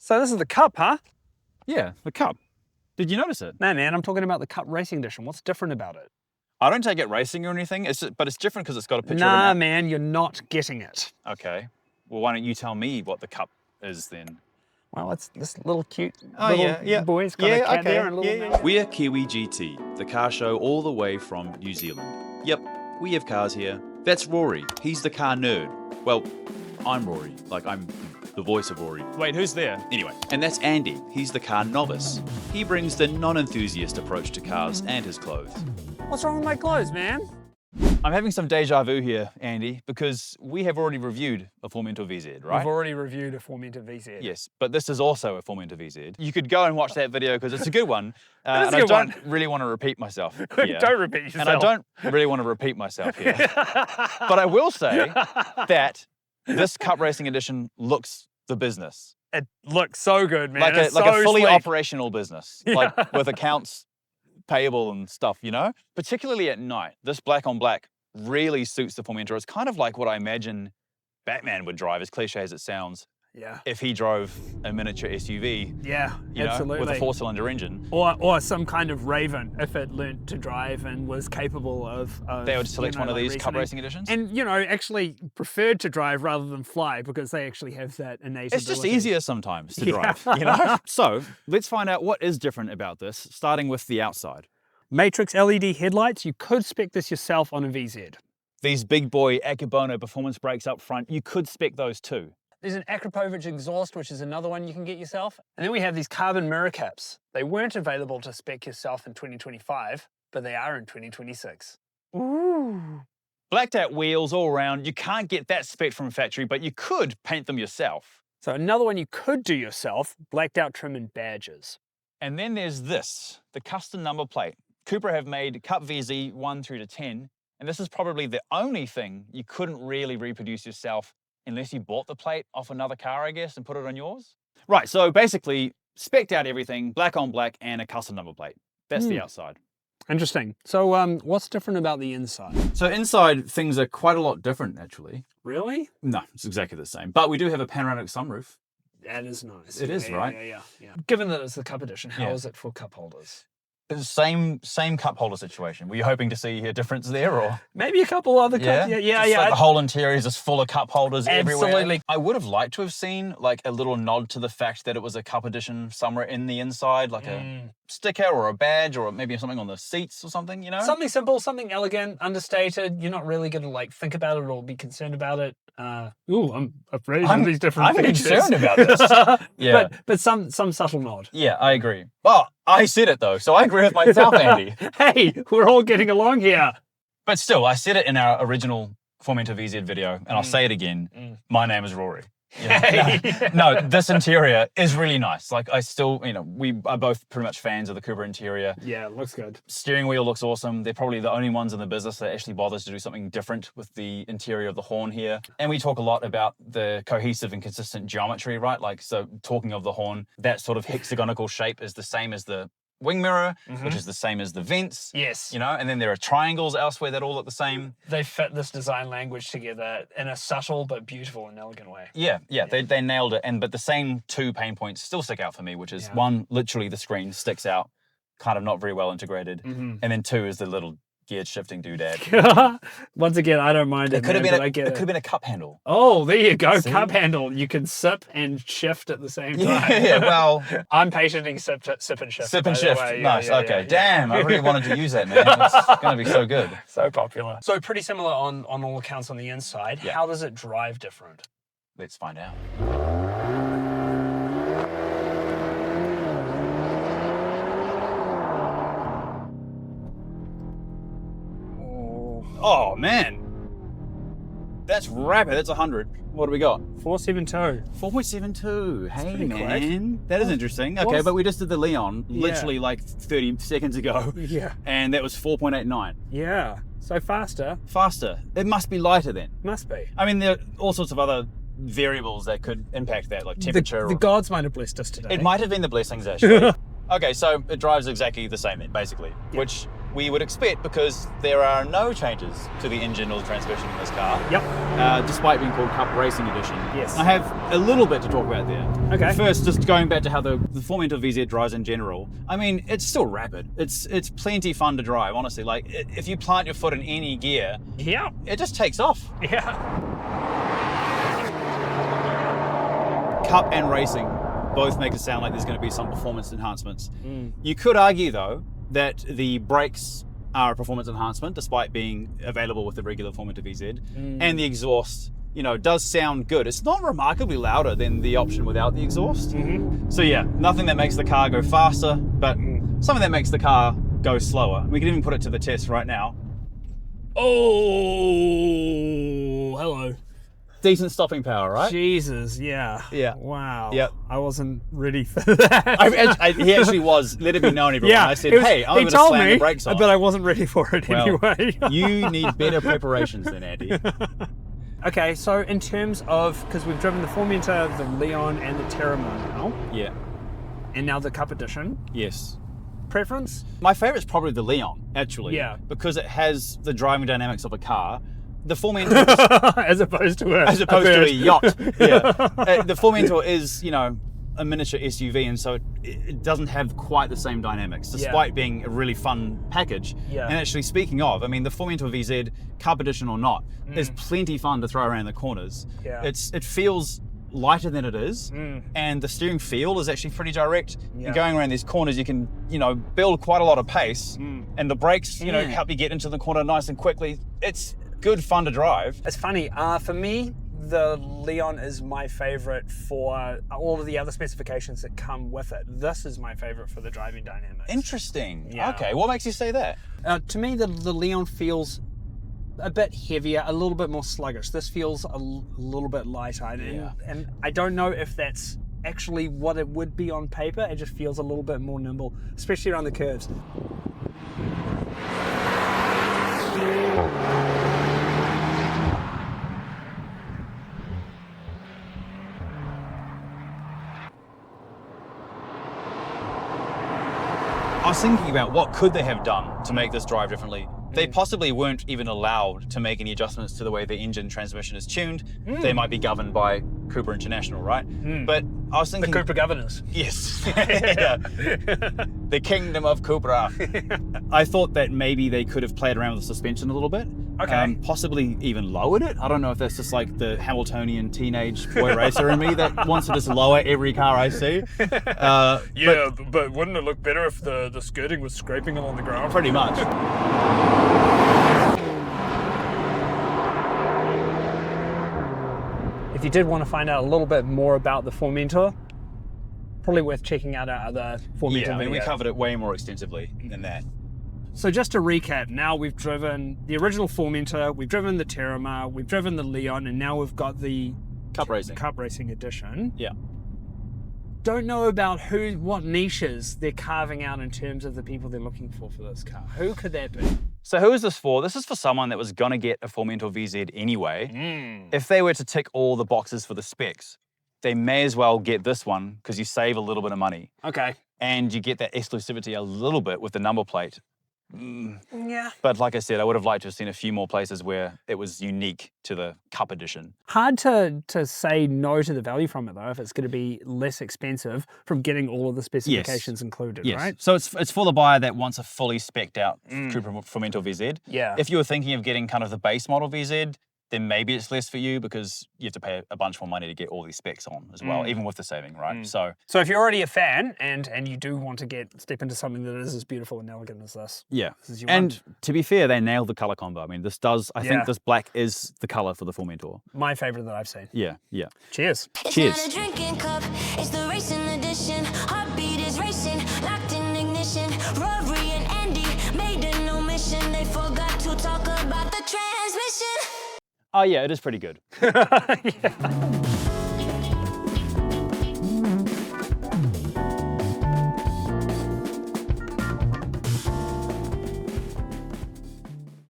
So this is the Cup, huh? Yeah, the Cup. Did you notice it? No, man, I'm talking about the Cup Racing Edition. What's different about it? I don't take it racing or anything, but it's different because it's got a picture of Nah, an... man, you're not getting it. Okay. Well, why don't you tell me what the Cup is then? Well, it's this little cute boy's boy's got a cat there and a little... We're Kiwi GT, the car show all the way from New Zealand. Yep, we have cars here. That's Rory, he's the car nerd. Well, I'm Rory, like I'm the voice of Rory. Wait, who's there? Anyway, and that's Andy, he's the car novice. He brings the non-enthusiast approach to cars and his clothes. What's wrong with my clothes, man? I'm having some deja vu here, Andy, because we have already reviewed a Formentor VZ, right? We've already reviewed a Formentor VZ. Yes, but this is also a Formentor VZ. You could go and watch that video because it's a good one. It's and a good I don't really want to repeat myself here. Don't repeat yourself. And I don't really want to repeat myself here. But I will say that this Cup Racing Edition looks the business. It looks so good, man. Like it's a fully sleek. operational business, like with accounts payable and stuff, you know? Particularly at night, this black on black really suits the Formentor. It's kind of like what I imagine Batman would drive, as cliche as it sounds, if he drove a miniature SUV, you absolutely. know, with a 4-cylinder engine. Or some kind of Raven, if it learnt to drive and was capable of they would select one of these Cup reasoning. Racing Editions. And, you know, actually preferred to drive rather than fly because they actually have that innate It's just ability. easier sometimes to drive, you know? So let's find out what is different about this, starting with the outside. Matrix LED headlights, you could spec this yourself on a VZ. These big boy Akebono performance brakes up front, you could spec those too. There's an Akrapovič exhaust, which is another one you can get yourself. And then we have these carbon mirror caps. They weren't available to spec yourself in 2025, but they are in 2026. Ooh. Blacked out wheels all around. You can't get that spec from factory, but you could paint them yourself. So another one you could do yourself, blacked out trim and badges. And then there's this, the custom number plate. Cupra have made Cup VZ 1 through to 10, and this is probably the only thing you couldn't really reproduce yourself unless you bought the plate off another car, I guess, and put it on yours. Right, so basically, spec'd out everything, black on black, and a custom number plate. That's the outside. Interesting. So what's different about the inside? So inside, things are quite a lot different, actually. Really? No, it's exactly the same. But we do have a panoramic sunroof. That is nice. It is, right? Yeah. Given that it's the Cup Edition, how is it for cup holders? It's the same cup holder situation. Were you hoping to see a difference there, or maybe a couple other cups? Yeah. Like the whole interior is just full of cup holders everywhere. Absolutely. I would have liked to have seen like a little nod to the fact that it was a Cup Edition somewhere in the inside, like a sticker or a badge or maybe something on the seats or something, you know? Something simple, something elegant, understated. You're not really going to like think about it or be concerned about it. I'm afraid of these different features. I'm concerned about this. Yeah. But some subtle nod. Yeah, I agree. Well, I said it though, so I agree with myself, Andy. Hey, we're all getting along here. But still, I said it in our original Formentor VZ video, and I'll say it again. My name is Rory. Yeah. No, this interior is really nice. Like I still, you know, we are both pretty much fans of the Cupra interior. Yeah, it looks good. Steering wheel looks awesome. They're probably the only ones in the business that actually bothers to do something different with the interior of the horn here. And we talk a lot about the cohesive and consistent geometry, right? Like, so talking of the horn, that sort of hexagonal shape is the same as the wing mirror, which is the same as the vents. Yes. You know, and then there are triangles elsewhere that all look the same. They fit this design language together in a subtle but beautiful and elegant way. Yeah. They nailed it. But the same two pain points still stick out for me, which is one, literally the screen sticks out, kind of not very well integrated. And then two is the little geared shifting doodad. Once again, I don't mind it. It could have been a cup handle. Oh, there you go. See? Cup handle. You can sip and shift at the same time. Yeah, well, I'm patenting sip and shift. Sip and shift. Nice. Okay. Damn, I really wanted to use that, man. It's going to be so good. So popular. So pretty similar on all accounts on the inside. Yeah. How does it drive different? Let's find out. Oh, man. That's rapid. That's 100. What do we got? 472. 4.72. Hey, pretty man. That is interesting. Okay, but we just did the Leon literally like 30 seconds ago. Yeah. And that was 4.89. Yeah. So faster. Faster. It must be lighter then. Must be. I mean, there are all sorts of other variables that could impact that, like temperature. The gods might have blessed us today. It might have been the blessings, actually. Okay, so it drives exactly the same then, basically, which we would expect because there are no changes to the engine or the transmission in this car. Yep. Despite being called Cup Racing Edition. Yes. I have a little bit to talk about there. Okay. But first, just going back to how the Formentor VZ drives in general. I mean, it's still rapid. It's plenty fun to drive, honestly. Like, if you plant your foot in any gear, Yeah. it just takes off. Yeah. Cup and racing both make it sound like there's going to be some performance enhancements. You could argue, though, that the brakes are a performance enhancement despite being available with the regular Formentor VZ, and the exhaust, you know, does sound good. It's not remarkably louder than the option without the exhaust. So yeah, nothing that makes the car go faster, but something that makes the car go slower. We can even put it to the test right now. Oh, hello. Decent stopping power, right? Jesus, yeah. Yeah. Wow. Yep. I wasn't ready for that. He actually was. Let it be known, everyone. Yeah, I said, it was- hey, I'm he going to told slam me, the brakes on. but I wasn't ready for it Well, anyway. you need better preparations than Andy. Okay, so in terms of, because we've driven the Formentor, the Leon, and the Terramar now, Yeah. and now the Cup Edition, Yes. preference? My favourite's probably the Leon, actually. Yeah. Because it has the driving dynamics of a car. The Formentor, As opposed to a a yacht. Yeah. The Formentor is, you know, a miniature SUV, and so it doesn't have quite the same dynamics, despite being a really fun package. Yeah. And actually, speaking of, I mean, the Formentor VZ, Cup Edition or not, is plenty fun to throw around the corners. Yeah. It feels lighter than it is, and the steering feel is actually pretty direct. Yeah. And going around these corners, you can, you know, build quite a lot of pace, and the brakes, you know, help you get into the corner nice and quickly. It's good fun to drive. It's funny, for me, the Leon is my favorite for all of the other specifications that come with it. This is my favorite for the driving dynamics. Interesting. Yeah. Okay, what makes you say that? To me, the Leon feels a bit heavier, a little bit more sluggish. This feels a little bit lighter, and I don't know if that's actually what it would be on paper. It just feels a little bit more nimble, especially around the curves. I was thinking about what could they have done to make this drive differently. They possibly weren't even allowed to make any adjustments to the way the engine transmission is tuned. They might be governed by Cupra International, right? But I was thinking... The Cupra governors. Yes. Yeah. The kingdom of Cupra. I thought that maybe they could have played around with the suspension a little bit. Okay. Possibly even lowered it. I don't know if that's just like the Hamiltonian teenage boy racer in me that wants to just lower every car I see. But wouldn't it look better if the skirting was scraping along the ground? Pretty much. If you did want to find out a little bit more about the Formentor, probably worth checking out our other Formentor Yeah, I mean, we video. covered it way more extensively than that. So just to recap, now we've driven the original Formentor, we've driven the Terramar, we've driven the Leon, and now we've got the Cup Racing. Cup Racing Edition. Yeah. Don't know about what niches they're carving out in terms of the people they're looking for this car. Who could that be? So who is this for? This is for someone that was gonna get a Formentor VZ anyway. If they were to tick all the boxes for the specs, they may as well get this one because you save a little bit of money. Okay. And you get that exclusivity a little bit with the number plate. Yeah. But like I said, I would have liked to have seen a few more places where it was unique to the Cup Edition. Hard to say no to the value from it though, if it's going to be less expensive from getting all of the specifications included, right? So it's for the buyer that wants a fully spec'd out Cupra Formentor VZ. Yeah. If you were thinking of getting kind of the base model VZ, then maybe it's less for you because you have to pay a bunch more money to get all these specs on as well, even with the saving, right? So if you're already a fan and you do want to step into something that is as beautiful and elegant as this. yeah. As you And want. to be fair, they nailed the color combo. I mean, I Yeah. think this black is the color for the Formentor. My favorite that I've seen. Yeah, yeah. Cheers. It's Cheers. not a drinking cup, it's the racing edition. Heartbeat is racing, locked in ignition. Rory and Andy made an omission. They forgot to talk about the transmission. Oh yeah, it is pretty good. Yeah.